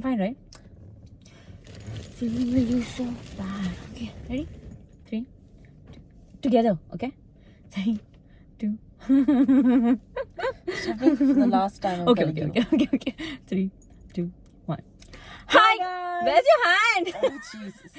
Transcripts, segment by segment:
fine, right? Feeling you so bad. Okay, ready? 3, 2, together. Okay, 3, 2. Something for the last time. Okay. 3, 2, 1. Hi guys. Where's your hand? Oh Jesus.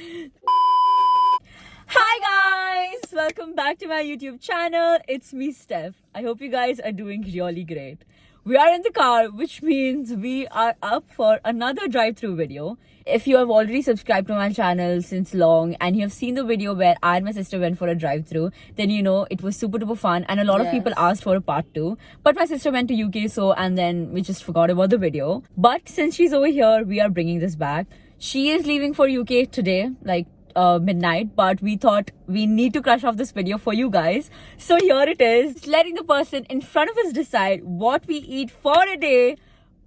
Hi guys, welcome back to my YouTube channel. It's me, Steph. I hope you guys are doing really great. We are in the car, which means we are up for another drive-through video. If you have already subscribed to my channel since long and you have seen the video where I and my sister went for a drive-through, then you know it was super duper fun and a lot of people asked for a part 2. But my sister went to UK, and then we just forgot about the video. But since she's over here, we are bringing this back. She is leaving for UK today, like midnight, but we thought we need to crush off this video for you guys. So here it is, letting the person in front of us decide what we eat for a day,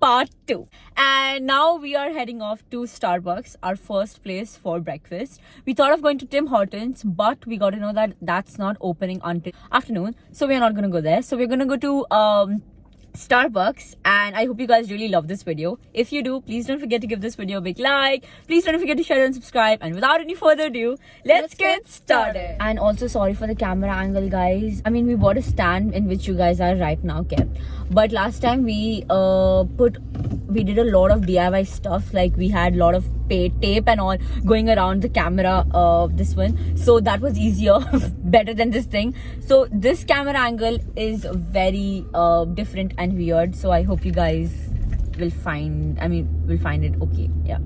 part 2. And now we are heading off to Starbucks, our first place for breakfast. We thought of going to Tim Hortons, but we got to know that that's not opening until afternoon, so we're not gonna go there. So we're gonna go to Starbucks, and I hope you guys really love this video. If you do, please don't forget to give this video a big like. Please don't forget to share and subscribe. And without any further ado, let's get started. And also sorry for the camera angle, guys. I mean, we bought a stand in which you guys are right now kept, but last time we did a lot of DIY stuff. Like we had a lot of tape and all going around the camera of this one, so that was easier better than this thing. So this camera angle is very different and weird, so I hope you guys will find it okay. Yeah,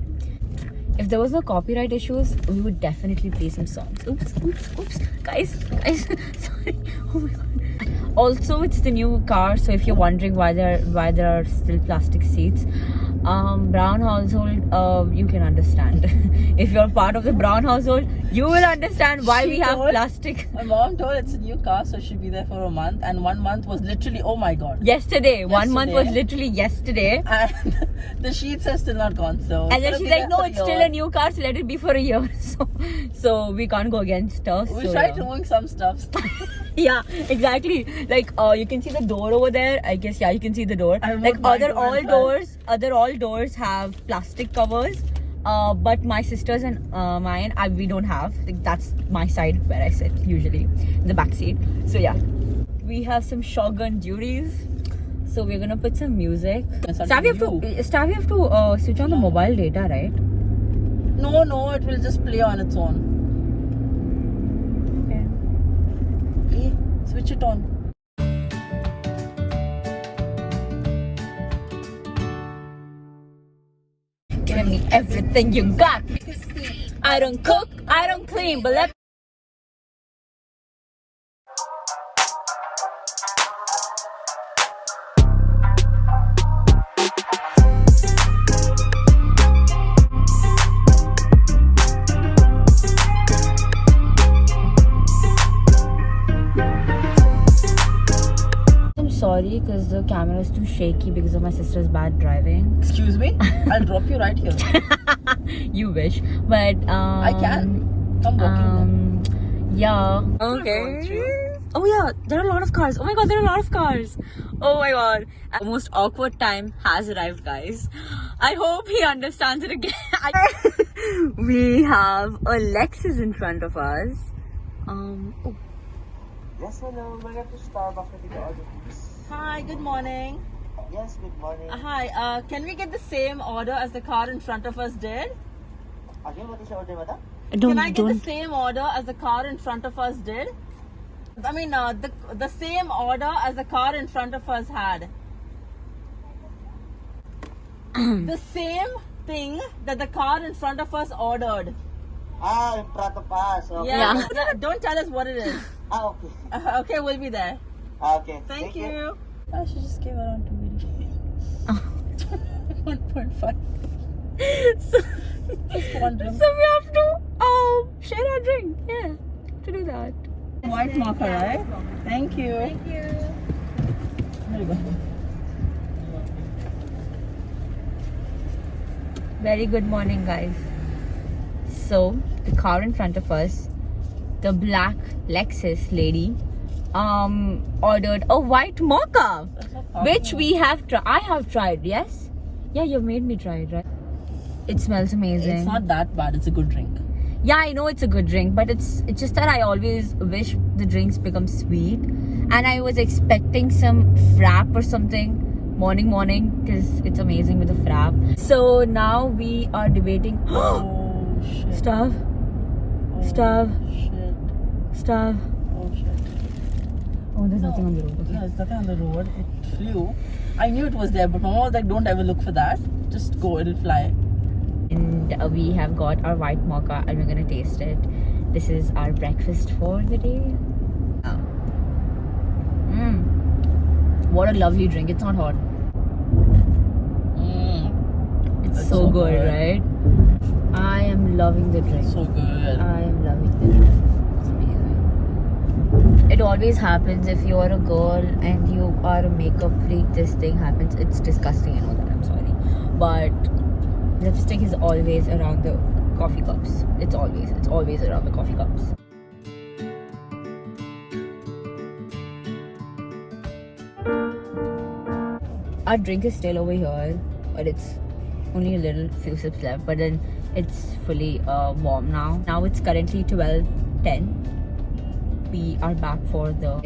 if there was no copyright issues, we would definitely play some songs. Oops guys sorry. Oh my god. Also, it's the new car, so if you're wondering why there are still plastic seats, Brown household, you can understand. If you're part of the Brown household, you will understand why we have plastic. My mom told it's a new car, so she'll be there for a month, and 1 month was literally, oh my god, yesterday. 1 month was literally yesterday, and the sheets are still not gone. So and then she's like, no, it's still a new car, so let it be for a year. So we can't go against her. We tried removing some stuff. Yeah, exactly. Like you can see the door over there. I guess you can see the door. Like other all doors have plastic covers. But my sisters and mine, we don't have. Like, that's my side where I sit usually, in the back seat. So yeah, we have some shotgun duties. So we're gonna put some music. Stav, you have to switch on the mobile data, right? No, it will just play on its own. Okay. Switch it on. Give me everything you got. I don't cook, I don't clean, but let sorry because the camera is too shaky because of my sister's bad driving. Excuse me? I'll drop you right here. You wish, but I can. I'm walking yeah. Okay. Oh yeah, there are a lot of cars. Oh my god, there are a lot of cars. Oh my god. The most awkward time has arrived, guys. I hope he understands it again. We have a Lexus in front of us. Oh. Yes, hello. Welcome to Starbucks. With the order, please. Hi, good morning. Yes, good morning. Hi, can we get the same order as the car in front of us did? Again, what is your order, madam? Can I get the same order as the car in front of us did? I mean, the same order as the car in front of us had. The same thing that the car in front of us ordered. In front of us. Okay. Yeah. Don't tell us what it is. Okay. Okay, we'll be there. Okay. Thank you. I should just give around 1.5. Just one drink. So we have to share our drink. Yeah, to do that. White marker, right? Thank you. Thank you. There you go. Very good morning, guys. So the car in front of us, the black Lexus lady, ordered a white mocha, which we have I have tried. Yes, yeah, you made me try it, right? It smells amazing. It's not that bad. It's a good drink. Yeah, I know it's a good drink, but it's just that I always wish the drinks become sweet, and I was expecting some frap or something morning because it's amazing with the frap. So now we are debating. Oh shit. Stuff. Oh, Stuff. Shit. Stuff. Oh shit. Oh, there's nothing on the road. Okay. No, there's nothing on the road. It flew. I knew it was there, but Mama was like, "Don't ever look for that. Just go. It'll fly." And we have got our white mocha and we're gonna taste it. This is our breakfast for the day. What a lovely drink. It's not hot. It's That's so so good, good. right? I am loving the drink. So good. I am loving the drink. It's amazing. It always happens if you are a girl and you are a makeup freak. This thing happens. It's disgusting. I know that. I'm sorry, but lipstick is always around the coffee cups. It's always around the coffee cups. Our drink is still over here, but it's only a few sips left, but then it's fully warm now. Now it's currently 12:10. We are back for the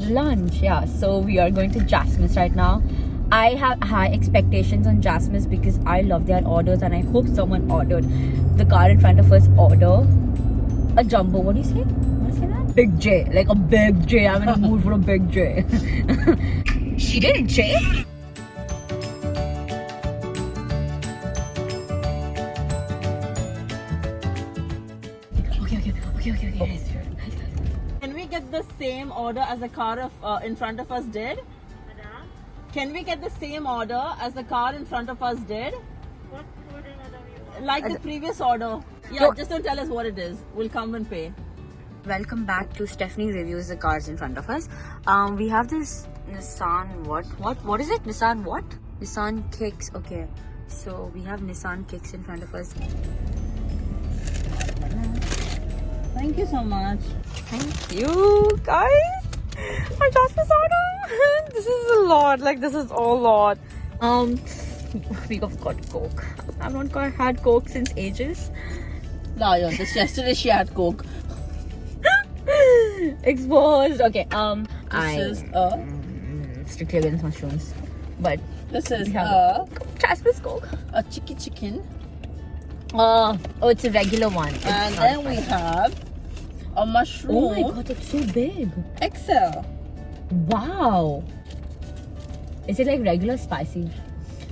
lunch. Yeah, so we are going to Jasmine's right now. I have high expectations on Jasmine's because I love their orders, and I hope someone ordered. The car in front of us order a jumbo. What do you say? Want to say that? Big J, like a big J. I'm in a mood for a big J. She didn't J. Okay. Can we get the same order as the car in front of us did? Can we get the same order as the car in front of us did? What order, madam, you want? Like the previous order. Yeah, No. just don't tell us what it is. We'll come and pay. Welcome back to Stephanie Reviews the cars in front of us. We have this Nissan what is it? Nissan what? Nissan Kicks. Okay, so we have Nissan Kicks in front of us. Thank you so much. Thank you guys. I got this order. This is a lot. Like, this is a lot. We have got Coke. I've not had Coke since ages. Liar. Just yesterday she had Coke. Exposed. Okay. This is a. Strictly against mushrooms, but This is we have a Jasmine's Coke. chicken. Oh, it's a regular one. It's And not then we spicy. have a mushroom Oh my god, it's so big. XL. Wow. Is it like regular spicy?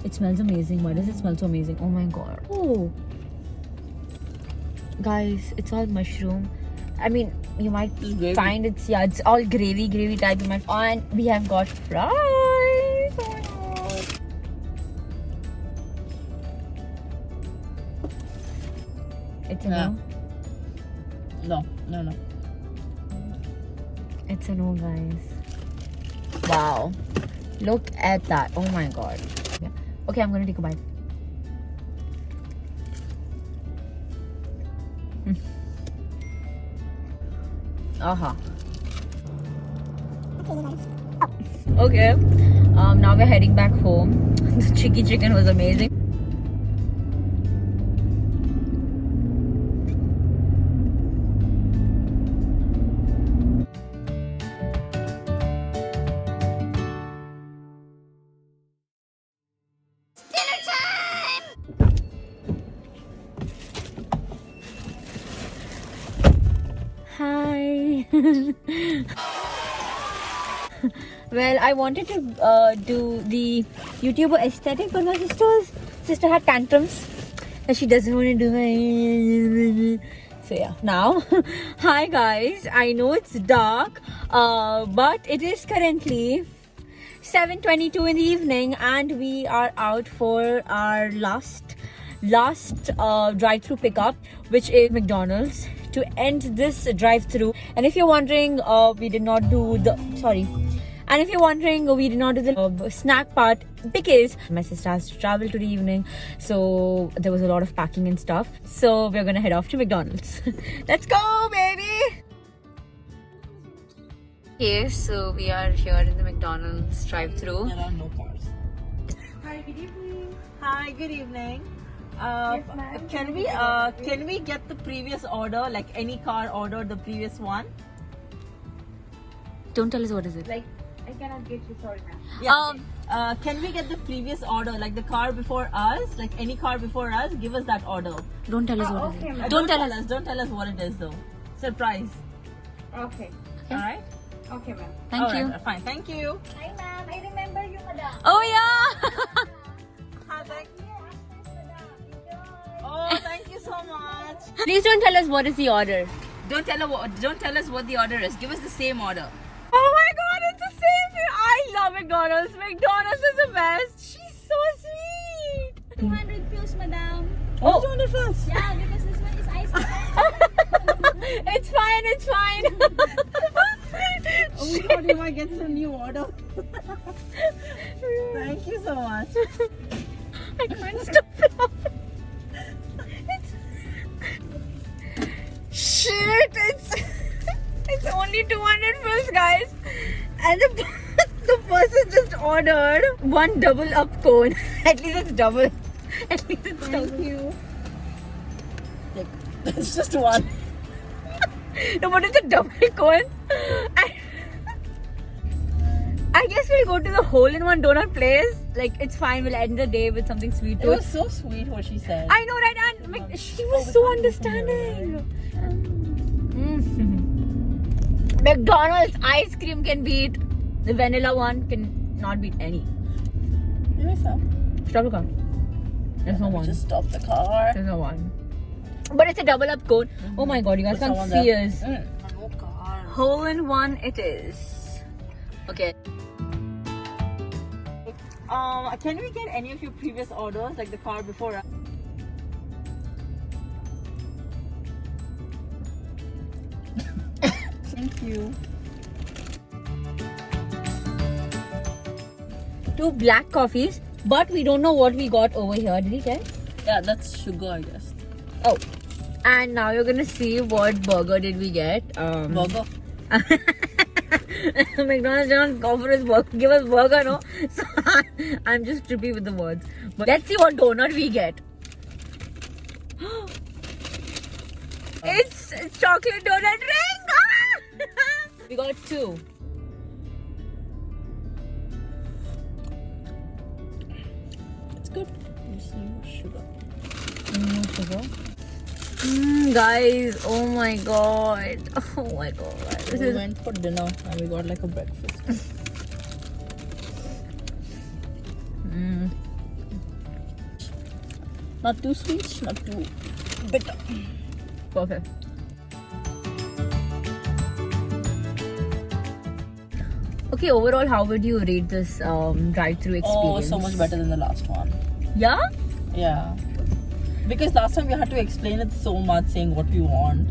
It smells amazing. Why does it smell so amazing? Oh my god. Oh. Guys, it's all mushroom. I mean, you might It's gravy. find it's all gravy type. You might, and we have got fries. Oh my god. It's a Yeah. no. No. It's a no, guys. Wow. Look at that. Oh my god. Yeah. Okay, I'm gonna take a bite. Aha. Okay. Now we're heading back home. The chicky chicken was amazing. Hi. Well, I wanted to do the YouTuber aesthetic, but my sister had tantrums that she doesn't want to do my. So yeah, now, hi guys. I know it's dark, but it is currently 7:22 in the evening, and we are out for our last drive-through pickup, which is McDonald's, to end this drive-through. And if you're wondering, we did not do the snack part because my sister has to travel today evening, so there was a lot of packing and stuff. So we're gonna head off to McDonald's. Let's go, baby. Okay, so we are here in the McDonald's drive-through. There are no cars. Hi, good evening. Hi, good evening. Can we get the previous order, like any car order, the previous one? Don't tell us what is it. Like, I cannot get you, sorry, ma'am. Yeah. Can we get the previous order, like the car before us, like any car before us? Give us that order. Don't tell us what okay, is it. ma'am. Don't tell us. Don't tell us what it is, though. Surprise. Okay. All right. Okay, ma'am. Thank All you. right, fine. Thank you. Hi, ma'am. I remember you, madam. Oh yeah. Oh, thank you so much. Please don't tell us what is the order. Don't tell us what the order is. Give us the same order. Oh my god, it's the same thing. I love McDonald's. McDonald's is the best. She's so sweet. 200 pills, madam. Oh, 200 plus. Yeah, because this one is ice cream. It's fine. It's fine. Oh my god, you might get some new order. Thank you so much. I can't stop laughing. Shit, it's only 200 pills, guys, and the person just ordered one double up cone. At least it's double. At least it's double. Thank you. It's just one. No, but it's a double cone. I guess we'll go to the hole-in-one donut place. Like, it's fine. We'll end the day with something sweet. It was so sweet what she said. I know, right? And she was so understanding. McDonald's ice cream can beat the vanilla one. Can not beat any. Give me some. Stop the car. There's no one. Just stop the car. There's no one. But it's a double up cone. Oh my god, you guys can't someone see there. us. No car. Hole in one it is. Okay. Can we get any of your previous orders, like the car before us? Thank you. 2 black coffees, but we don't know what we got over here. Did he tell? Yeah, that's sugar, I guess. Oh. And now you're gonna see what burger did we get. Burger. McDonald's didn't offer us burger, give us burger, no? So I'm just trippy with the words. But let's see what donut we get. It's chocolate donut ring! Ah! We got 2. It's good. Just no sugar. Guys, oh my god. Oh my god. This We is went for dinner and we got like a breakfast. Not too sweet, not too bitter. perfect. Okay, overall, how would you rate this drive-through experience? Oh, so much better than the last one. Yeah? Yeah. Because last time we had to explain it so much, saying what we want.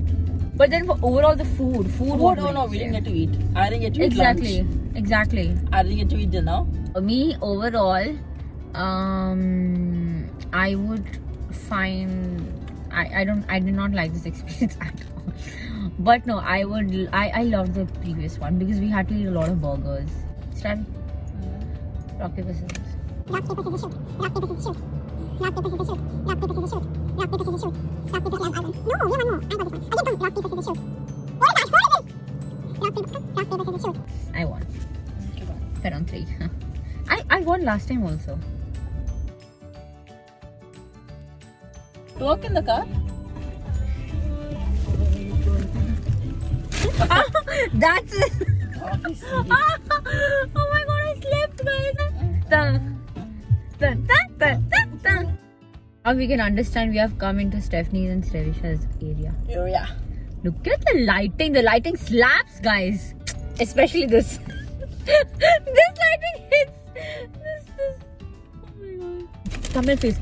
But then for overall the food. Oh no, we didn't get to eat. I didn't get to eat Exactly. lunch. Exactly. I didn't get to eat dinner. For me, overall, I would find I did not like this experience at all. But no, I loved the previous one because we had to eat a lot of burgers. Start. Rock, paper, scissors. Rock, paper, scissors, shoot. Rock, paper, scissors, shoot. Rock, paper, scissors, shoot. Rock, paper, scissors, shoot. Rock, paper, scissors, shoot. Rock, paper, scissors, shoot. No, you want more. I got this one. Again, come. Rock, paper, scissors, shoot. What is that? What is this? Rock, paper, scissors, shoot. I won. Fair on 3. I won last time also. Work in the car? That's it. Oh my god, I slept, guys. Dun, dun, dun, dun, dun, dun. Now we can understand we have come into Stephanie's and Stevisha's area. Oh, yeah. Look at the lighting. The lighting slaps, guys. Especially this. This lighting hits. This. Oh my god. Come here, face.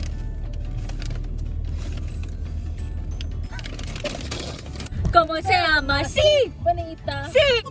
Como se llama? Sí. Bonita. Sí.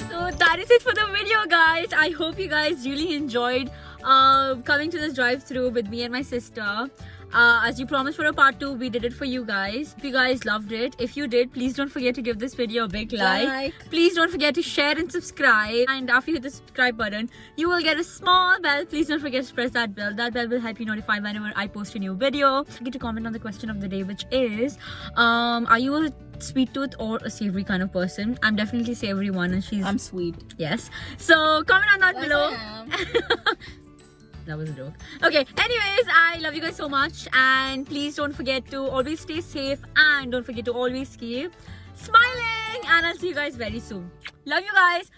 So that is it for the video, guys. I hope you guys really enjoyed coming to this drive-through with me and my sister. As you promised for a part 2, we did it for you guys. If you guys loved it, if you did, please don't forget to give this video a big like. Please don't forget to share and subscribe. And after you hit the subscribe button, you will get a small bell. Please don't forget to press that bell. That bell will help you notify whenever I post a new video. Get to comment on the question of the day, which is, are you a sweet tooth or a savory kind of person? I'm definitely savory one, and she's sweet. yes. So comment on that below. I am. That was a joke. Okay, anyways, I love you guys so much, and please don't forget to always stay safe, and don't forget to always keep smiling, and I'll see you guys very soon. Love you guys.